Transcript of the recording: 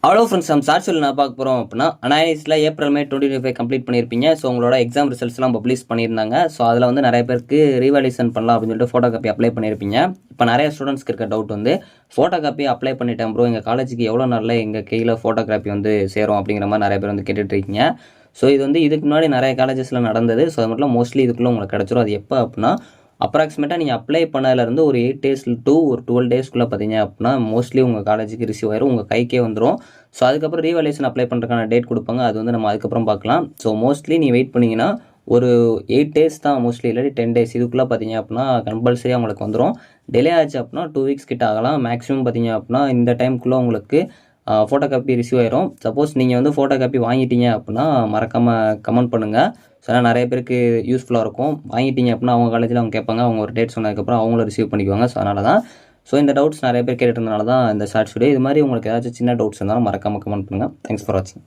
அவ்வளோ ஃப்ரெண்ட்ஸ் நம்ம சார்ஜில் நான் பார்க்க போகிறோம் அப்படின்னா அனாலிஸில் ஏப்ரல் மே 2025 கம்ப்ளீட் பண்ணியிருப்பீங்க. ஸோ உங்களோட எக்ஸாம் ரிசல்ட்ஸ்லாம் பப்ளிஷ் பண்ணியிருந்தாங்க. ஸோ அதில் வந்து நிறைய பேருக்கு ரீவாலியூஷன் பண்ணலாம் அப்படின்னு சொல்லிட்டு ஃபோட்டோ காப்பி அப்ளை பண்ணியிருப்பீங்க. இப்போ நிறைய ஸ்டூடெண்ட்ஸ்க்கு இருக்க டவுட் வந்து ஃபோட்டோ காப்பி அப்ளை பண்ணிட்டேன் ப்ரோ, எங்கள் காலேஜுக்கு எவ்வளோ நாளில் எங்கள் கையில் ஃபோட்டோ காப்பி வந்து சேரும் அப்படிங்கிற மாதிரி நிறைய பேர் வந்து கேட்டுட்ருக்கீங்க. ஸோ இது வந்து இதுக்கு முன்னாடி நிறைய காலேஜஸில் நடந்தது. ஸோ அது மட்டும் மோஸ்ட்லி இதுக்குள்ளே உங்களுக்கு கிடச்சிரும். அது எப்போ அப்படின்னா அப்ராக்சிமேட்டாக நீங்கள் அப்ளை பண்ணதுலேருந்து ஒரு 8 days to ஒரு 12 daysக்குள்ளே பார்த்தீங்க அப்படின்னா மோஸ்ட்லி உங்கள் காலேஜுக்கு ரிசீவ் ஆயிரும், உங்கள் கைக்கே வந்துடும். ஸோ அதுக்கப்புறம் ரீவாலுவேஷன் அப்ளை பண்ணுறதுக்கான டேட் கொடுப்பாங்க. அது வந்து நம்ம அதுக்கப்புறம் பார்க்கலாம். ஸோ மோஸ்ட்லி நீ வெயிட் பண்ணிங்கன்னா ஒரு 8 days தான், மோஸ்ட்லி இல்லாட்டி 10 days இதுக்குள்ளே பார்த்தீங்க அப்படின்னா கம்பல்சரியாக உங்களுக்கு வந்துடும். டிலே ஆச்சு அப்படின்னா 2 weeks கிட்ட ஆகலாம். மேக்ஸிமம் பார்த்தீங்க அப்படின்னா இந்த டைமுக்குள்ளே உங்களுக்கு ஃபோட்டோ காப்பி ரிசீவ் ஆயிரும். சப்போஸ் நீங்கள் வந்து ஃபோட்டோ காப்பி வாங்கிட்டீங்க அப்படின்னா மறக்காமல் கமெண்ட் பண்ணுங்கள். ஸோ அதனால் நிறைய பேருக்கு யூஸ்ஃபுல்லாக இருக்கும். வாங்கிட்டீங்க அப்படின்னா அவங்க காலேஜில் அவங்க கேட்பாங்க, அவங்க ஒரு டேட் சொன்னதுக்கப்புறம் அவங்களும் ரிசீவ் பண்ணிக்குவாங்க. ஸோ அதனால தான் இந்த டவுட்ஸ் நிறைய பேர் கேட்டுருந்தனால தான் இந்த ஷார்ட்ஸ் வீடியோ. இது மாதிரி உங்களுக்கு ஏதாச்சும் சின்ன டவுட்ஸ் இருந்தாலும் மறக்காமல் கமெண்ட் பண்ணுங்கள். தேங்க்ஸ் ஃபார் வாட்சிங்.